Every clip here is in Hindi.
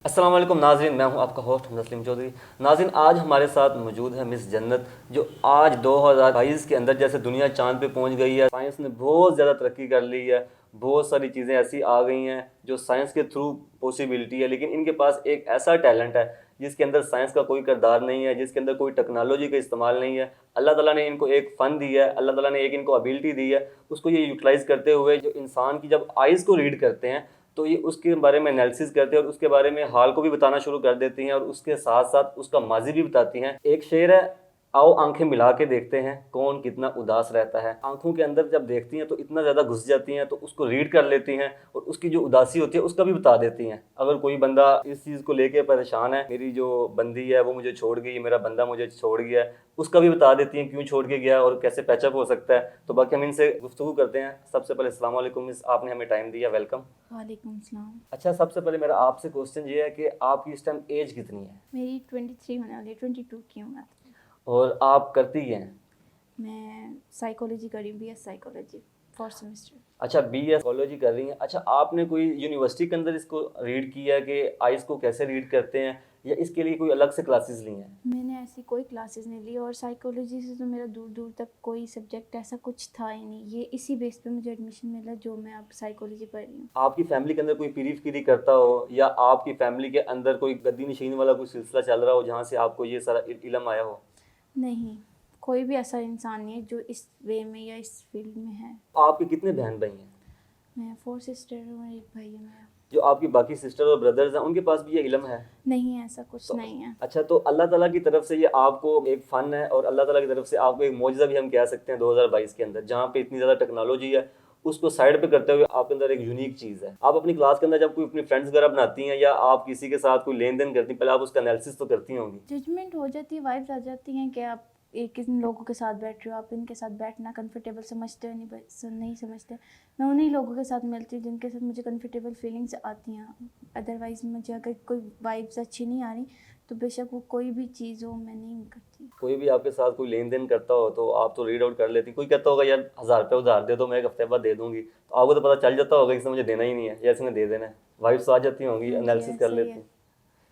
अस्सलाम वालेकुम नाज़रीन, मैं हूं आपका होस्ट मुस्लिम चौधरी। नाज़रीन, आज हमारे साथ मौजूद है मिस जन्नत, जो आज 2022 के अंदर जैसे दुनिया चांद पे पहुंच गई है। साइंस ने बहुत ज़्यादा तरक्की कर ली है, बहुत सारी चीज़ें ऐसी आ गई हैं जो साइंस के थ्रू पॉसिबिलिटी है, लेकिन इनके पास एक ऐसा टैलेंट है जिसके अंदर साइंस का कोई किरदार नहीं है, जिसके अंदर कोई टेक्नोलॉजी का इस्तेमाल नहीं है। अल्लाह ताला ने इनको एक फ़न दिया है, अल्लाह ताला ने एक इनको एबिलिटी दी है। उसको ये यूटिलाइज़ करते हुए जो इंसान की जब आइज़ को रीड करते हैं तो ये उसके बारे में एनालिसिस करते हैं और उसके बारे में हाल को भी बताना शुरू कर देती हैं और उसके साथ साथ उसका माजी भी बताती हैं। एक शेर है, आओ आंखें मिला के देखते हैं कौन कितना उदास रहता है। आंखों के अंदर जब देखती हैं तो इतना ज़्यादा घुस जाती हैं, तो उसको रीड कर लेती हैं और उसकी जो उदासी होती है उसका भी बता देती हैं। अगर कोई बंदा इस चीज़ को लेके परेशान है, मेरी जो बंदी है वो मुझे छोड़ गई, मेरा बंदा मुझे छोड़ गया है, उसका भी बता देती हैं क्यों छोड़ के गया और कैसे पैचअप हो सकता है। तो बाकी हम इनसे गुफ्तगू करते हैं। सबसे पहले अस्सलाम वालेकुम मिस, आपने हमें टाइम दिया, वेलकम। वालेकुम सलाम। अच्छा, सबसे पहले मेरा आपसे क्वेश्चन ये है कि आपकी इस टाइम एज कितनी है मेरी 23 होने वाली है, 22 की हूँ मैं। और आप करती क्या हैं? मैं साइकोलॉजी कर रही हूँ, BS साइकोलॉजी, 4th सेमेस्टर। अच्छा, BS साइकोलॉजी कर रही हैं। अच्छा, आपने कोई यूनिवर्सिटी के अंदर इसको रीड किया है कि आइस को कैसे रीड करते हैं, या इसके लिए कोई अलग से क्लासेस ली हैं? मैंने ऐसी कोई क्लासेस नहीं ली और साइकोलॉजी से तो मेरा दूर दूर तक कोई सब्जेक्ट ऐसा कुछ था ही नहीं। ये इसी बेस पे मुझे एडमिशन मिला जो मैं अब साइकोलॉजी पढ़ रही हूँ। आपकी फैमिली के अंदर कोई पीरी फिक्री करता हो, या आपकी फैमिली के अंदर कोई गद्दी नशीन वाला कोई सिलसिला चल रहा हो जहाँ से आपको ये सारा इल्म आया हो? नहीं, कोई भी ऐसा इंसान नहीं है जो इस वे में या इस फील्ड में है। आपके कितने बहन भाई हैं? मैं 4 सिस्टर हूँ और एक भाई है मेरा। जो आपकी बाकी सिस्टर और ब्रदर्स हैं उनके पास भी ये इल्म है? नहीं, ऐसा कुछ तो नहीं है। अच्छा, तो अल्लाह ताला की तरफ से ये आपको एक फ़न है और अल्लाह ताला की तरफ से आपको एक मौजज़ा भी हम कह सकते हैं 2022 के अंदर, जहाँ पे इतनी ज़्यादा टेक्नोलॉजी है उसको साइड पे करते हुए आपके अंदर एक यूनिक चीज़ है। आप अपनी क्लास के अंदर जब कोई अपनी फ्रेंड्स वगैरह बनाती हैं या आप किसी के साथ कोई लेन देन करती हैं, पहले आप उसका एनालिसिस तो करती होंगी। जजमेंट हो जाती है, वाइब्स आ जाती हैं कि आप एक इन लोगों के साथ बैठ रहे हो, आप इनके साथ बैठना कंफर्टेबल समझते हो नहीं समझते। मैं उन्हीं लोगों के साथ मिलती हूँ जिनके साथ मुझे कंफर्टेबल फीलिंग्स आती हैं। अदरवाइज़ मुझे अगर कोई वाइब्स अच्छी नहीं आ रही तो बेशक वो कोई भी चीज़ हो मैं नहीं करती। कोई भी आपके साथ कोई लेन देन करता हो तो आप तो रीड आउट कर लेती। कोई कहता होगा यार 1000 रुपये उधार दे दो, मैं एक हफ्ते बाद दे दूंगी, तो आपको तो पता चल जाता होगा इसने मुझे देना ही नहीं है या इसने दे देना है। वाइब्स आ जाती होंगी, हाँ जी, एनालिसिस कर ऐसे ही है। लेती।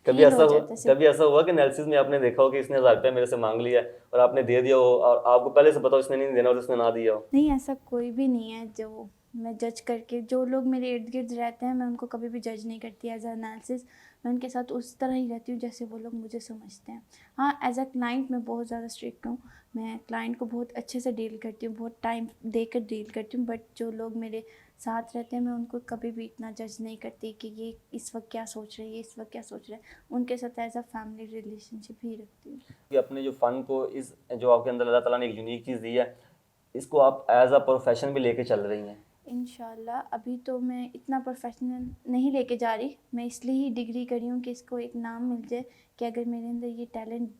कभी फील ऐसा हो हुआ, जाता है सिर्फ। कभी ऐसा हुआ कि एनालिसिस में आपने देखा हो कि इसने 1000 रुपये मेरे से मांग लिया है और आपने दे दिया हो और आपको पहले से पता हो इसने नहीं देना और इसने ना दिया हो? नहीं, ऐसा कोई भी नहीं है जो मैं जज करके, जो लोग मेरे इर्द गिर्द रहते हैं मैं उनको कभी भी जज नहीं करती एज अ एनालिसिस। मैं उनके साथ उस तरह ही रहती हूँ जैसे वो लोग मुझे समझते हैं। हाँ, एज अ क्लाइंट मैं बहुत ज़्यादा स्ट्रिक्ट हूँ। मैं क्लाइंट को बहुत अच्छे से डील करती हूँ, बहुत टाइम देकर डील करती हूँ, बट जो लोग मेरे साथ रहते हैं मैं उनको कभी भी इतना जज नहीं करती कि ये इस वक्त क्या सोच रहे हैं, ये इस वक्त क्या सोच रहे हैं। उनके साथ एज अ फैमिली रिलेशनशिप ही रखती हूँ। कि अपने जो फ़न को, इस जो आपके अंदर अल्लाह ताला ने एक यूनिक चीज़ दी है, इसको आप एज अ प्रोफेशन भी लेके चल रही हैं। इंशाल्लाह अभी तो मैं इतना प्रोफेशनल नहीं लेके जा रही। मैं इसलिए ही डिग्री करी हूँ कि इसको एक नाम मिल जाए कि अगर मेरे अंदर ये टैलेंट,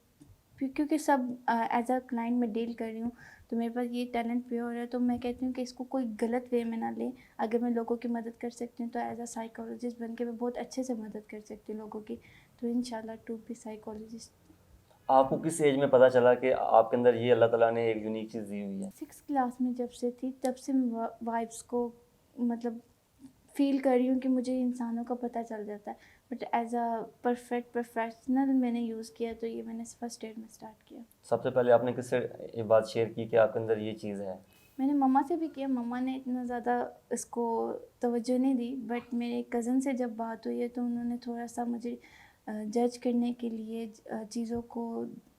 क्योंकि सब एज अ क्लाइंट में डील कर रही हूँ तो मेरे पास ये टैलेंट प्योर है, तो मैं कहती हूँ कि इसको कोई गलत वे में ना ले। अगर मैं लोगों की मदद कर सकती हूँ तो एज अ साइकोलॉजिस्ट बन के मैं बहुत अच्छे से मदद कर सकती हूँ लोगों की। तो इंशाल्लाह टू बी साइकोलॉजिस्ट। आपको किस एज में पता चला कि आपके अंदर ये अल्लाह ताला ने एक यूनिक चीज़ दी हुई है? 6 क्लास में जब से थी तब से मैं वाइब्स को मतलब फ़ील कर रही हूँ कि मुझे इंसानों का पता चल जाता है। But as a perfect professional मैंने यूज़ किया तो ये मैंने फर्स्ट एड में स्टार्ट किया। सबसे पहले आपने किससे ये बात शेयर की कि आपके अंदर ये चीज़ है? मैंने मम्मा से भी किया, मम्मा ने इतना ज़्यादा इसको तवज्जो नहीं दी, बट मेरे कज़न से जब बात हुई है तो उन्होंने थोड़ा सा मुझे जज करने के लिए, चीज़ों को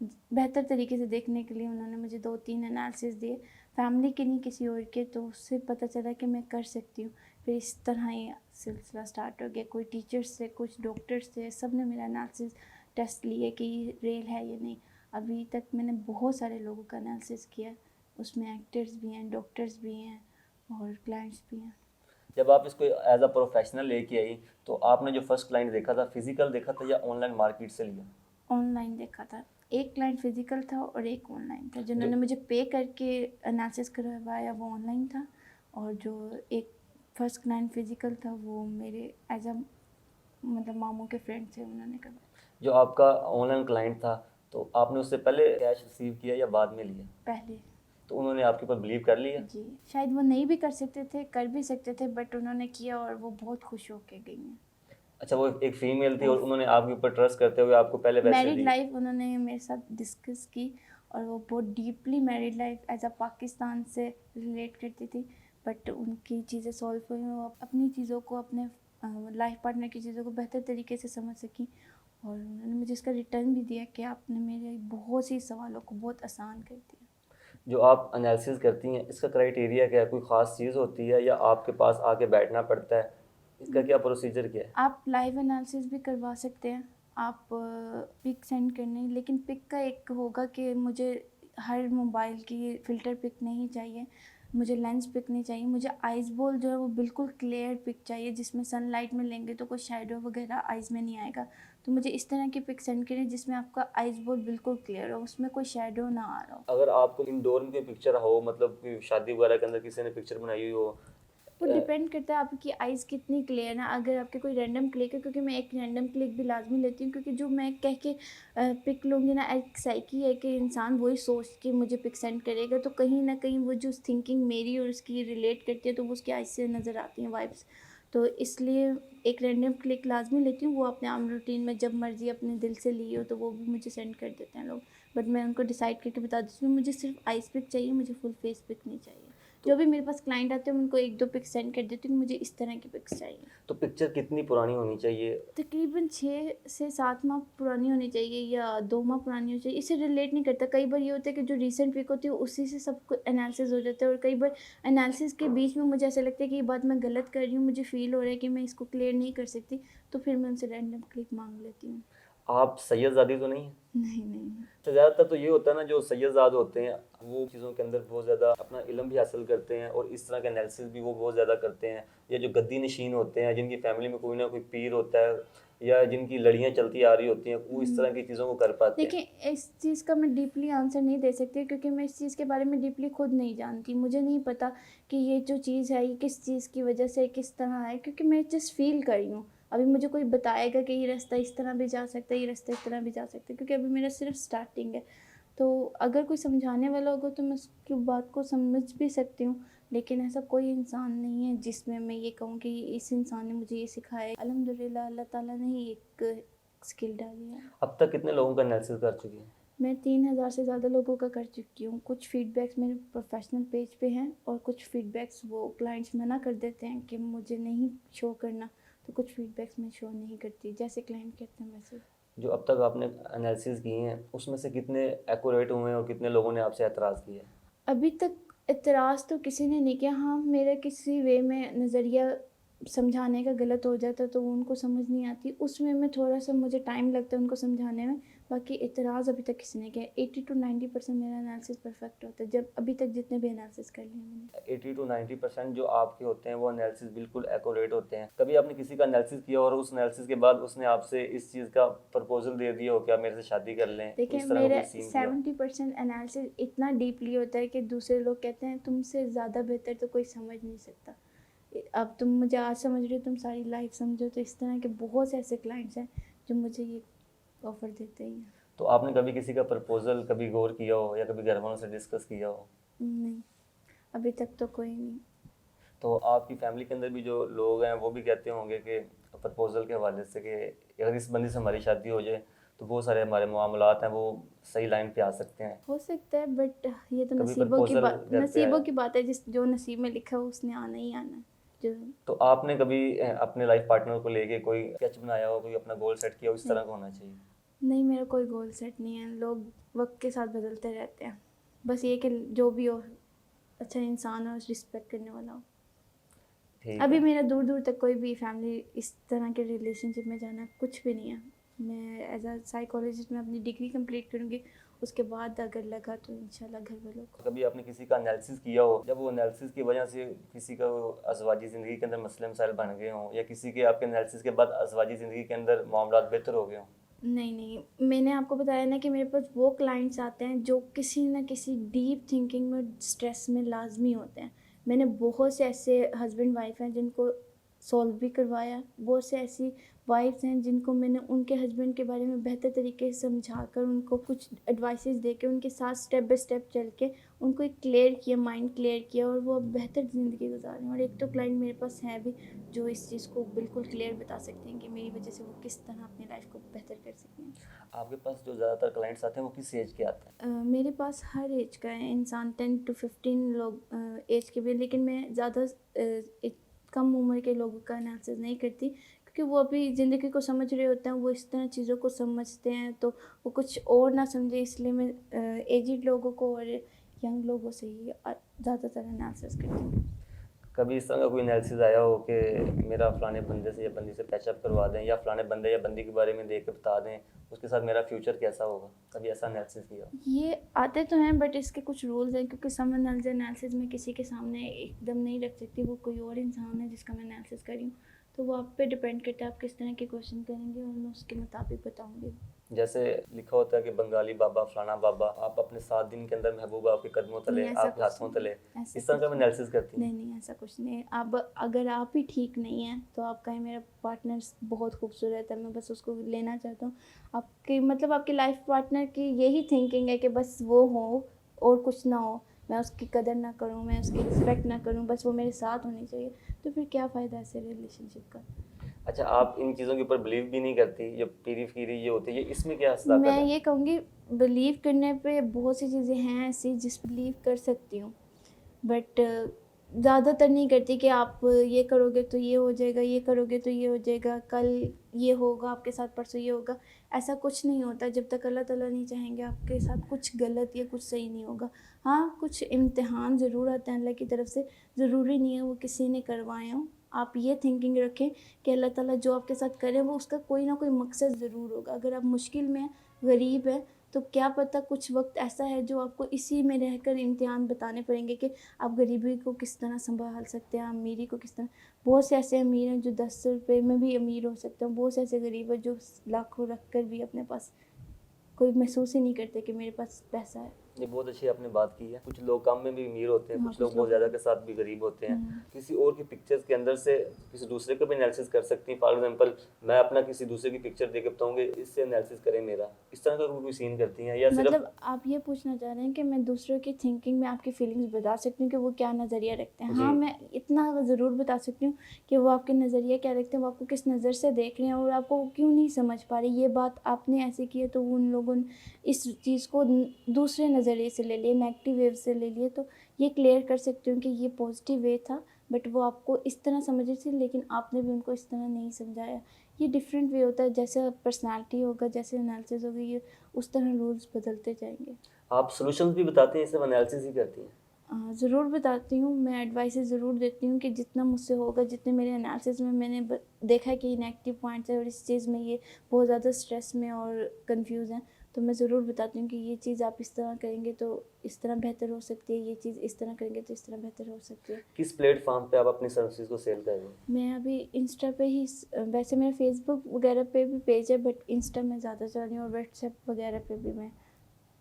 बेहतर तरीके से देखने के लिए उन्होंने मुझे 2-3 एनालिसिस दिए, फैमिली के नहीं किसी और के, तो उससे पता चला कि मैं कर सकती हूँ। फिर इस तरह ही सिलसिला स्टार्ट हो गया। कोई टीचर्स से, कुछ डॉक्टर्स से, सब ने मेरा एनालिसिस टेस्ट लिए कि रियल है या नहीं। अभी तक मैंने बहुत सारे लोगों का एनालिसिस किया, उसमें एक्टर्स भी हैं, डॉक्टर्स भी हैं और क्लाइंट्स भी हैं। जब आप इसको एज अ प्रोफेशनल लेके आई तो आपने जो फर्स्ट क्लाइंट देखा था, फिजिकल देखा था या ऑनलाइन मार्केट से लिया? ऑनलाइन देखा था। एक क्लाइंट फिजिकल था और एक ऑनलाइन था। जो जिन्होंने मुझे पे करके एनालिसिस करवाया वो ऑनलाइन था, और जो एक फर्स्ट क्लाइंट फिजिकल था वो मेरे एज अ मतलब मामू के फ्रेंड थे, उन्होंने करवाया। जो आपका ऑनलाइन क्लाइंट था, तो आपने उससे पहले कैश रिसीव किया या बाद में लिया? पहले। तो उन्होंने आपके ऊपर बिलीव कर लिया? जी, शायद वो नहीं भी कर सकते थे, कर भी सकते थे, बट उन्होंने किया और वो बहुत खुश होके गई हैं। अच्छा, वो एक फीमेल थी और उन्होंने आपके ऊपर ट्रस्ट करते हुए आपको पहले वैसे मैरिड दी। लाइफ उन्होंने मेरे साथ डिस्कस की और वो बहुत deeply married life as a Pakistan से रिलेट करती थी, बट उनकी चीज़ें सॉल्व हुई, वो अपनी चीज़ों को, अपने लाइफ पार्टनर की चीज़ों को बेहतर तरीके से समझ सकी और उन्होंने मुझे इसका रिटर्न भी दिया कि आपने मेरे बहुत सी सवालों को बहुत आसान कर दिया। जो आप एनालिसिस करती हैं, इसका क्राइटेरिया क्या है? कोई ख़ास चीज़ होती है या आपके पास आके बैठना पड़ता है? इसका क्या प्रोसीजर क्या है? आप लाइव एनालिसिस भी करवा सकते हैं, आप पिक सेंड करने, लेकिन पिक का एक होगा कि मुझे हर मोबाइल की फ़िल्टर पिक नहीं चाहिए, मुझे लेंस पिक नहीं चाहिए, मुझे आइस बॉल जो है वो बिल्कुल क्लियर पिक चाहिए जिसमें सनलाइट में लेंगे तो कोई शेडो वगैरह आइज़ में नहीं आएगा। तो मुझे इस तरह की पिक सेंड करें जिसमें आपका आइस बॉल बिल्कुल क्लियर हो, उसमें कोई शेडो ना आ रहा हो। अगर आपको इंडोर में कोई पिक्चर हो, मतलब कि शादी वगैरह के अंदर किसी ने पिक्चर बनाई हुई हो, वो डिपेंड करता है आपकी आइज़ कितनी क्लियर है। अगर आपके कोई रैंडम क्लिक है, क्योंकि मैं एक रैंडम क्लिक भी लाजमी लेती हूँ, क्योंकि जो मैं कह के पिक लूँगी ना, एक साइकी है कि इंसान वही सोच के मुझे पिक सेंड करेगा, तो कहीं ना कहीं वो जो थिंकिंग मेरी और उसकी रिलेट करती है तो वो उसकी आइज़ से नज़र आती हैं वाइब्स। तो इसलिए एक रैंडम क्लिक लाजमी लेती हूँ, वो अपने आम रूटीन में जब मर्जी अपने दिल से ली हो तो वो भी मुझे सेंड कर देते हैं लोग, बट मैं उनको डिसाइड करके बता देती हूँ मुझे सिर्फ आइज़ पिक चाहिए, मुझे फुल फेस पिक नहीं चाहिए। जो भी मेरे पास क्लाइंट आते हैं उनको एक दो पिक्स सेंड कर देती हूँ, मुझे इस तरह की पिक्स चाहिए। तो पिक्चर कितनी पुरानी होनी चाहिए? तकरीबन 6 से 7 माह पुरानी होनी चाहिए या 2 माह पुरानी होनी चाहिए, इससे रिलेट नहीं करता। कई बार ये होता है कि जो रीसेंट पिक होती है उसी से सब कुछ एनालिसिस हो जाता है, और कई बार एनालिसिस के बीच में मुझे ऐसा लगता है कि ये बात मैं गलत कर रही हूँ, मुझे फील हो रहा है कि मैं इसको क्लियर नहीं कर सकती, तो फिर मैं उनसे रैंडम क्लिक मांग लेती हूँ। आप सैयदजादी तो नहीं हैं? नहीं नहीं। तो ज़्यादातर तो ये होता है ना, जो सैयदजाद होते हैं वो चीज़ों के अंदर बहुत ज़्यादा अपना इल्म भी हासिल करते हैं और इस तरह के एनालिसिस भी वो बहुत ज़्यादा करते हैं। या जो गद्दी नशीन होते हैं, जिनकी फैमिली में कोई ना कोई पीर होता है या जिनकी लड़ियाँ चलती आ रही होती हैं, वो इस तरह की चीज़ों को कर पाते हैं। देखिए, इस चीज़ का मैं डीपली आंसर नहीं दे सकती, क्योंकि मैं इस चीज़ के बारे में डीपली खुद नहीं जानती। मुझे नहीं पता कि ये जो चीज़ है ये किस चीज़ की वजह से किस तरह है, क्योंकि मैं जस्ट फील कर रही हूँ। अभी मुझे कोई बताएगा कि ये रास्ता इस तरह भी जा सकता है, ये रास्ता इस तरह भी जा सकता है, क्योंकि अभी मेरा सिर्फ स्टार्टिंग है। तो अगर कोई समझाने वाला होगा तो मैं उसकी बात को समझ भी सकती हूँ, लेकिन ऐसा कोई इंसान नहीं है जिसमें मैं ये कहूँ कि इस इंसान ने मुझे ये सिखाया है। अल्हम्दुलिल्लाह, अल्लाह ताला ने ही एक स्किल डाली है। अब तक कितने लोगों का एनालिसिस कर चुकी हैं? मैं 3000 से ज़्यादा लोगों का कर चुकी हूँ। कुछ फीडबैक्स मेरे प्रोफेशनल पेज पे हैं और कुछ फीडबैक्स वो क्लाइंट्स मना कर देते हैं कि मुझे नहीं शो करना, तो कुछ फीडबैक्स मैं शो नहीं करती, जैसे क्लाइंट कहते हैं वैसे। जो अब तक आपने एनालिसिस किए हैं उसमें से कितने एक्यूरेट हुए हैं और कितने लोगों ने आपसे एतराज़ किया है? अभी तक इतराज़ तो किसी ने नहीं किया। हाँ, मेरा किसी वे में नज़रिया समझाने का गलत हो जाता तो वो उनको समझ नहीं आती, उसमें मैं थोड़ा-सा मुझे टाइम लगता है उनको समझाने में। बाकी इतराज़ अभी तक किसी ने किया। 80 टू 90% मेरा एनालिसिस परफेक्ट होता है, जब अभी तक जितने भी एनालिसिस कर लिए मैंने। 80 टू 90% जो आपके होते हैं वो एनालिसिस बिल्कुल एक्यूरेट होते हैं। कभी आपने किसी का एनालिसिस किया और उस एनालिसिस के बाद उसने आपसे इस चीज़ का प्रपोजल दे दिया हो कि आप मेरे से शादी कर लें, देखिए, इस तरह का मेरा कोई सीन किया हो? 70% एनालिसिस इतना डीपली होता है कि दूसरे लोग कहते हैं तुमसे ज़्यादा बेहतर तो कोई समझ नहीं सकता। अब तुम मुझे आज समझ रहे हो, तुम सारी लाइफ समझो, तो इस तरह के बहुत से ऐसे क्लाइंट्स हैं जो मुझे ये ऑफ़र देते ही हैं। तो आपने कभी किसी का प्रपोजल कभी गौर किया हो या कभी घर वालों से डिस्कस किया हो? नहीं, अभी तक तो कोई नहीं। तो आपकी फैमिली के अंदर भी जो लोग हैं वो भी कहते होंगे कि प्रपोजल के हवाले से कि अगर इस बंदी से हमारी शादी हो जाए तो बहुत सारे हमारे मामलात हैं वो सही लाइन पे आ सकते हैं। हो सकता है, बट ये तो कभी प्रपोजल घर पे नसीबों आया? की बात है, जिस जो नसीब में लिखा हो उसने आना ही आना है। जो तो आपने कभी अपने लाइफ पार्टनर को लेके कोई स्केच बनाया हो, कोई अपना गोल सेट किया हो, इस तरह का होना चाहिए? नहीं, मेरा कोई गोल सेट नहीं है। लोग वक्त के साथ बदलते रहते हैं, बस ये कि जो भी हो अच्छा इंसान हो, रिस्पेक्ट करने वाला हो। ठीक अभी है। मेरा दूर दूर तक कोई भी फैमिली इस तरह के रिलेशनशिप में जाना कुछ भी नहीं है। मैं एज अ साइकोलॉजिस्ट में अपनी डिग्री कंप्लीट करूँगी, उसके बाद अगर लगा तो इंशाल्लाह घर वालों को। कभी आपने किसी का एनालिसिस किया हो, जब वो एनालिसिस की वजह से किसी का अज़वाजी ज़िंदगी के अंदर मसले मसाइल बन गए हों या किसी के आपके एनालिसिस के बाद अज़वाजी ज़िंदगी के अंदर मामलात बेहतर हो गए हों? नहीं नहीं, मैंने आपको बताया ना कि मेरे पास वो क्लाइंट्स आते हैं जो किसी न किसी डीप थिंकिंग में, स्ट्रेस में लाजमी होते हैं। मैंने बहुत से ऐसे हस्बैंड वाइफ हैं जिनको सॉल्व भी करवाया, बहुत से ऐसी वाइफ्स हैं जिनको मैंने उनके हस्बैंड के बारे में बेहतर तरीके से समझा कर, उनको कुछ एडवाइसेस दे के, उनके साथ स्टेप बाय स्टेप चल के उनको एक क्लियर किया, माइंड क्लियर किया, और वो अब बेहतर ज़िंदगी गुजार रहे हैं। और एक तो क्लाइंट मेरे पास हैं भी जो इस चीज़ को बिल्कुल क्लियर बता सकते हैं कि मेरी वजह से वो किस तरह अपनी लाइफ को बेहतर कर सकते हैं। आपके पास जो ज़्यादातर क्लाइंट्स आते हैं वो किस एज के आते हैं? मेरे पास हर एज का है इंसान, 10 to 15 लोग एज के भी, लेकिन मैं ज़्यादा एक कम उम्र के लोगों का एनालिसिस नहीं करती, क्योंकि वो अभी ज़िंदगी को समझ रहे होते हैं, वो इस तरह चीज़ों को समझते हैं, तो वो कुछ और ना समझे, इसलिए मैं एजिड लोगों को और यंग लोगों से ही ज़्यादातर एनालिसिस करती हूँ। कभी इस तरह का कोई एनालिसिस आया हो कि मेरा फलाने बंदे से या बंदी से पैचअप करवा दें, या फलाने बंदे या बंदी के बारे में देख के बता दें उसके साथ मेरा फ्यूचर कैसा होगा? कभी ऐसा एनालिसिस किया हो? ये आते तो हैं, बट इसके कुछ रूल्स हैं, क्योंकि सम एनालिसिस मैं किसी के सामने एकदम नहीं रख सकती। वो कोई और इंसान है जिसका मैं एनालिसिस कर रही हूँ, तो वो आप पे डिपेंड करता है आप किस तरह के क्वेश्चन करेंगे, और मैं उसके मुताबिक बताऊँगी। जैसे लिखा होता है कि बंगाली बाबा फलाना बाबा, आप अपने 7 दिन के अंदर महबूबा आपके कदमों तले, नहीं, ऐसा आपके कुछ हाथों नहीं तले, है, ऐसा इस तरह कुछ का नहीं। एनालिसिस करती हैं? नहीं, ऐसा कुछ नहीं है। अब अगर आप ही ठीक नहीं हैं, तो आप कहें मेरा पार्टनर बहुत खूबसूरत है, मैं बस उसको लेना चाहता हूँ। आपकी मतलब आपके लाइफ पार्टनर की यही थिंकिंग है कि बस वो हो और कुछ ना हो, मैं उसकी कदर ना करूँ, मैं उसकी रिस्पेक्ट ना करूँ, बस वो मेरे साथ होनी चाहिए, तो फिर क्या फ़ायदा ऐसे रिलेशनशिप का। अच्छा, आप इन चीज़ों के ऊपर बिलीव भी नहीं करती? ये पीरी फीरी ये होती है, ये इसमें क्या सदाकत मैं है? ये कहूँगी, बिलीव करने पे बहुत सी चीज़ें हैं ऐसी जिस बिलीव कर सकती हूँ, बट ज़्यादातर नहीं करती कि आप ये करोगे तो ये हो जाएगा, ये करोगे तो ये हो जाएगा, कल ये होगा आपके साथ, परसों ये होगा। ऐसा कुछ नहीं होता, जब तक अल्लाह ताला नहीं चाहेंगे आपके साथ कुछ गलत या कुछ सही नहीं होगा। हाँ, कुछ इम्तिहान ज़रूर आते हैं अल्लाह की तरफ से, ज़रूरी नहीं है वो किसी ने करवाए हों। आप ये थिंकिंग रखें कि अल्लाह ताला जो आपके साथ करे वो उसका कोई ना कोई मकसद ज़रूर होगा। अगर आप मुश्किल में हैं, गरीब हैं, तो क्या पता कुछ वक्त ऐसा है जो आपको इसी में रहकर इम्तिहान बताने पड़ेंगे कि आप गरीबी को किस तरह संभाल सकते हैं, अमीरी को किस तरह। बहुत से ऐसे अमीर हैं जो 10 रुपये में भी अमीर हो सकते हैं, बहुत से ऐसे गरीब हैं जो लाखों रख कर भी अपने पास कोई महसूस ही नहीं करते कि मेरे पास पैसा है। ये बहुत अच्छी आपने बात की है। कुछ लोग कम में भी अमीर होते हैं, हाँ, कुछ लोग कुछ बहुत लोग ज़्यादा के साथ भी गरीब होते हैं। हम्म। किसी और की पिक्चर्स के अंदर से किसी दूसरे का भी एनालिसिस कर सकती हैं। फॉर एग्जांपल, मैं अपना किसी दूसरे की पिक्चर देख के बताऊँगी इससे एनालिसिस करें मेरा, इस तरह का कोई सीन करती हैं या सिर्फ? मतलब आप ये पूछना चाह रहे हैं कि मैं दूसरों की थिंकिंग में आपकी फीलिंग्स बता सकती हूँ कि वो क्या नज़रिया रखते हैं? हाँ, जी। मैं इतना ज़रूर बता सकती हूँ कि वो आपके नज़रिया क्या रखते हैं, वो आपको किस नज़र से देख रहे हैं और आपको क्यों नहीं समझ पा रही। ये बात आपने ऐसे की है तो उन लोगों ने इस चीज़ को दूसरे नज़रिए से ले लिए, नेगेटिव वेव से ले लिए, तो ये क्लियर कर सकती हूँ कि ये पॉजिटिव वे था, बट वो आपको इस तरह समझ रही थी, लेकिन आपने भी उनको इस तरह नहीं समझाया। ये डिफरेंट वे होता है, जैसे पर्सनैलिटी होगा, जैसे एनालिसिस होगी, ये उस तरह रूल्स बदलते जाएंगे। आप सॉल्यूशंस भी बताते हैं, सिर्फ एनालिसिस ही करती हैं? ज़रूर बताती हूँ, मैं एडवाइसेस ज़रूर देती हूँ कि जितना मुझसे होगा, जितने मेरे एनालिसिस में मैंने देखा है कि नेगेटिव पॉइंट्स है और इस चीज़ में ये बहुत ज़्यादा स्ट्रेस में और कंफ्यूज हैं, तो मैं ज़रूर बताती हूँ कि ये चीज़ आप इस तरह करेंगे तो इस तरह बेहतर हो सकती है, ये चीज़ इस तरह करेंगे तो इस तरह बेहतर हो सकती है। किस प्लेटफॉर्म पे आप अपनी सर्विसेज को सेल कर रहे हैं? मैं अभी इंस्टा पे ही वैसे मेरा फेसबुक वगैरह पे भी पेज है, बट इंस्टा में ज़्यादा चल रही हूँ, और व्हाट्सएप वगैरह पे भी मैं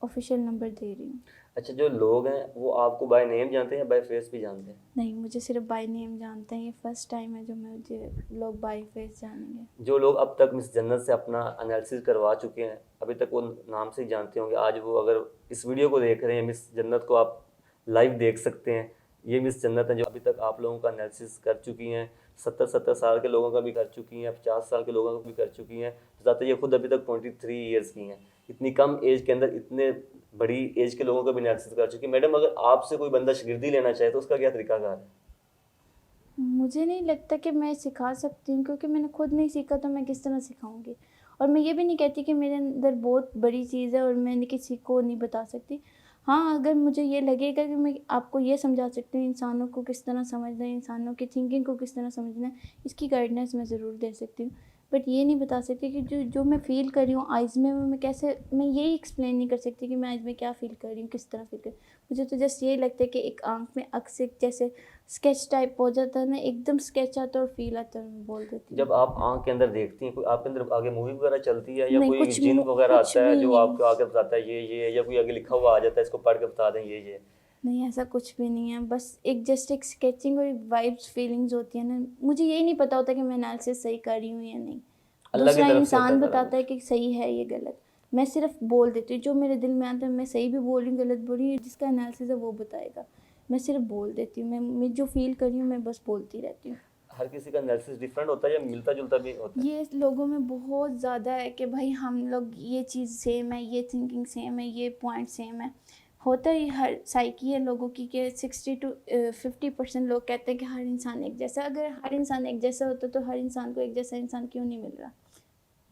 ऑफिशियल नंबर दे रही हूँ। अच्छा, जो लोग हैं वो आपको बाय नेम जानते हैं या बाय फेस भी जानते हैं? नहीं, मुझे सिर्फ बाय नेम जानते हैं, ये फर्स्ट टाइम है जो मुझे लोग बाय फेस जानेंगे। जो लोग अब तक मिस जन्नत से अपना एनालिसिस करवा चुके हैं, अभी तक वो नाम से ही जानते होंगे, आज वो अगर इस वीडियो को देख रहे हैं, मिस जन्नत को आप लाइव देख सकते हैं। ये मिस जन्नत है जो अभी तक आप लोगों का एनालिसिस कर चुकी हैं। 70 साल के लोगों का भी कर चुकी हैं, 50 साल के लोगों का भी कर चुकी हैं। ज़्यादातर ये खुद अभी तक 23 ईयर्स की हैं। इतनी कम एज के अंदर इतने बड़ी एज के लोगों का भी एनालिसिस कर चुकी हैं। मैडम, अगर आपसे कोई बंदा शागिर्दी लेना चाहे तो उसका क्या तरीकाकार है? मुझे नहीं लगता कि मैं सिखा सकती हूँ, क्योंकि मैंने खुद नहीं सीखा तो मैं किस तरह सिखाऊंगी। और मैं ये भी नहीं कहती कि मेरे अंदर बहुत बड़ी चीज़ है और मैं किसी को नहीं बता सकती। हाँ, अगर मुझे ये लगेगा कि मैं आपको ये समझा सकती हूँ इंसानों को किस तरह समझना है, इंसानों की थिंकिंग को किस तरह समझना है, इसकी गाइडेंस मैं ज़रूर दे सकती हूँ। बट ये नहीं बता सकती कि जो जो मैं फ़ील कर रही हूँ आइज़ में, वो मैं कैसे, मैं यही एक्सप्लेन नहीं कर सकती कि मैं आइज़ में क्या फ़ील कर रही हूँ, किस तरह फ़ील कर रही हूँ। मुझे तो जस्ट यही लगता है कि एक आँख में अक्सर जैसे स्केच टाइप हो जाता है ना, एकदम स्केच आता है और फील आता है, मैं बोल देती हूँ। जब आप आँख के अंदर देखती हैं, कोई आपके अंदर आगे मूवी वगैरह चलती है या नहीं, कोई जिन वगैरह कुछ आता है भी जो नहीं। आपको आके बताता है ये है, या कोई आगे लिखा हुआ आ जाता है इसको पढ़ के बता दें ये? नहीं, ऐसा कुछ भी नहीं है, बस एक जस्ट एक स्केचिंग और वाइब्स फीलिंग्स होती है ना, मुझे यही नहीं पता होता कि मैं एनालिसिस सही कर रही हूँ या नहीं। अल्लाह की दूसरा तरफ से इंसान होता है सारा बताता है कि सही है ये गलत। मैं सिर्फ बोल देती हूँ जो मेरे दिल में आता है, मैं सही भी बोल रही हूँ गलत बोल रही हूँ, जिसका एनालिसिस है वो बताएगा। मैं सिर्फ बोल देती हूँ, मैं जो फील कर रही हूँ मैं बस बोलती रहती हूँ। हर किसी का एनालिसिस डिफरेंट होता है या मिलता जुलता भी होता है? ये लोगों में बहुत ज़्यादा है कि भाई हम लोग ये चीज़ सेम है, ये थिंकिंग सेम है, ये पॉइंट सेम है। होता ही हर साइकी है लोगों की कि 60 to 50% लोग कहते हैं कि हर इंसान एक जैसा। अगर हर इंसान एक जैसा होता तो हर इंसान को एक जैसा इंसान क्यों नहीं मिल रहा?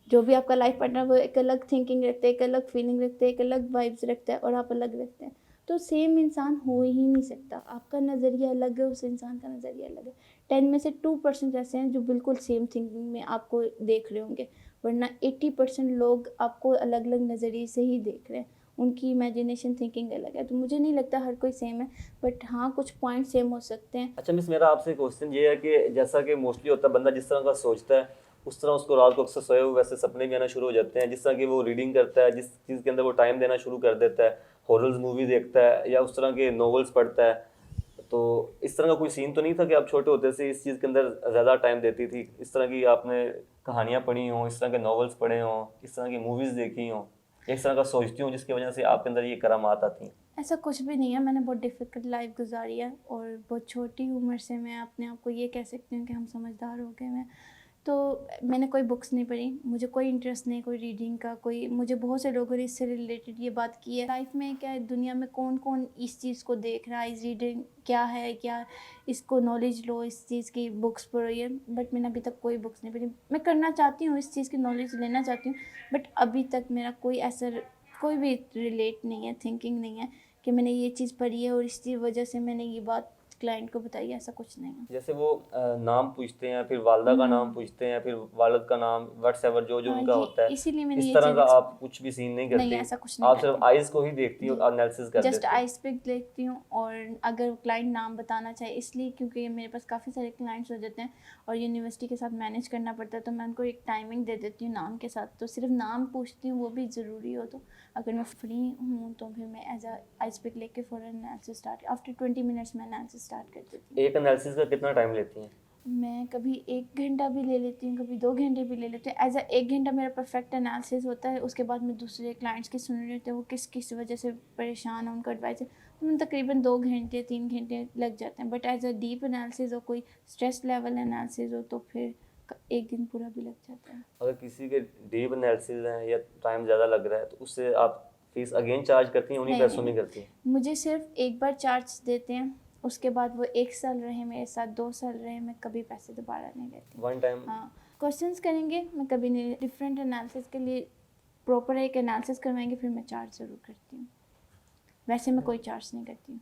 जो भी आपका लाइफ पार्टनर वो एक अलग थिंकिंग रखते हैं, एक अलग फीलिंग रखते हैं, एक अलग वाइब्स रखता है और आप अलग रखते हैं, तो सेम इंसान हो ही नहीं सकता। आपका नज़रिया अलग है, उस इंसान का नज़रिया अलग है। 10 में से 2% ऐसे हैं जो बिल्कुल सेम थिंकिंग में आपको देख रहे होंगे, वरना 80% लोग आपको अलग अलग नज़रिए से ही देख रहे हैं। उनकी इमेजिनेशन थिंकिंग अलग है। तो मुझे नहीं लगता हर कोई सेम है, बट हाँ कुछ पॉइंट सेम हो सकते हैं। अच्छा मिस, मेरा आपसे क्वेश्चन ये है कि जैसा कि मोस्टली होता है बंदा जिस तरह का सोचता है उस तरह उसको रात को अक्सर सोए हुए वैसे सपने भी आना शुरू हो जाते हैं। जिस तरह की वो रीडिंग करता है, जिस चीज़ के अंदर वो टाइम देना शुरू कर देता है, हॉरर्स मूवी देखता है या उस तरह के नॉवेल्स पढ़ता है, तो इस तरह का कोई सीन तो नहीं था कि आप छोटे होते से इस चीज़ के अंदर ज़्यादा टाइम देती थी? इस तरह की आपने कहानियाँ पढ़ी हों, इस तरह के नॉवेल्स पढ़े हों, इस तरह की मूवीज़ देखी हों, इस तरह का सोचती हूँ जिसकी वजह से आपके अंदर ये करामात आती हैं? ऐसा कुछ भी नहीं है। मैंने बहुत डिफ़िकल्ट लाइफ गुजारी है और बहुत छोटी उम्र से मैं अपने आप को ये कह सकती हूँ कि हम समझदार हो गए हैं। तो मैंने कोई बुक्स नहीं पढ़ी, मुझे कोई इंटरेस्ट नहीं कोई रीडिंग का। कोई मुझे बहुत से लोगों ने इससे रिलेटेड ये बात की है लाइफ में क्या है, दुनिया में कौन कौन इस चीज़ को देख रहा है, इस रीडिंग क्या है, क्या इसको नॉलेज लो, इस चीज़ की बुक्स पढ़ो ये। बट मैंने अभी तक कोई बुक्स नहीं पढ़ी। मैं करना चाहती हूँ, इस चीज़ की नॉलेज लेना चाहती हूँ, बट अभी तक मेरा कोई ऐसा कोई भी रिलेट नहीं है, थिंकिंग नहीं है कि मैंने ये चीज़ पढ़ी है और इसकी वजह से मैंने ये बात क्लाइंट को बताई है। ऐसा कुछ नहीं है। जैसे वो नाम पूछते हैं, फिर वालदा का नाम पूछते हैं, फिर वालिद का नाम, व्हाटसएवर जो जो हाँ, उनका ये होता है, इसीलिए मैंने इस ये तरह चीज़ का आप कुछ भी सीन नहीं नहीं, करती? ऐसा कुछ नहीं आप सिर्फ करती। आइज़ को ही देखती हो, जी, एनालिसिस कर जस्ट देती हो? आइस पिक देखती हूँ। और अगर क्लाइंट नाम बताना चाहे इसलिए क्योंकि मेरे पास काफ़ी सारे क्लाइंट्स हो जाते हैं और यूनिवर्सिटी के साथ मैनेज करना पड़ता है, तो मैं उनको एक टाइमिंग दे देती हूँ नाम के साथ। तो सिर्फ नाम पूछती हूँ, वो भी ज़रूरी हो तो। अगर मैं फ्री हूँ तो फिर मैं एज अ आइस पिक लेके फ़ौरन एनालिसिस स्टार्ट, आफ्टर 20 मिनट्स में एनालिसिस स्टार्ट कर देती हूँ। एक एनालिसिस का कितना टाइम लेती हैं? मैं कभी 1 घंटा भी ले लेती हूँ, कभी 2 घंटे भी ले लेती हूँ। एज़ अ 1 घंटा मेरा परफेक्ट एनालिसिस होता है। उसके बाद मैं दूसरे क्लाइंट्स की सुन रही होती हूँ, वो किस किस वजह से परेशान हैं, उनका एडवाइस है। तो मैं तकरीबन 2 घंटे 3 घंटे लग जाते हैं। But as a deep analysis हो, कोई स्ट्रेस लेवल एनालिसिस हो, तो फिर 1 दिन पूरा भी लग जाता है। अगर किसी के डीप एनालिसिस हैं या टाइम ज़्यादा लग रहा है तो उससे आप फीस अगेन चार्ज करती हैं, उन्हीं नहीं नहीं पैसों में नहीं, करती हैं? मुझे सिर्फ एक बार चार्ज देते हैं, उसके बाद वो 1 साल रहे मेरे साथ, 2 साल रहे, मैं कभी पैसे दोबारा नहीं लेती। One time? हाँ, क्वेश्चंस करेंगे, मैं कभी नहीं। डिफरेंट एनालिसिस के लिए प्रॉपर एक एनालिसिस करवाएंगे फिर मैं चार्ज ज़रूर करती हूँ। वैसे मैं कोई चार्ज नहीं करती हूँ।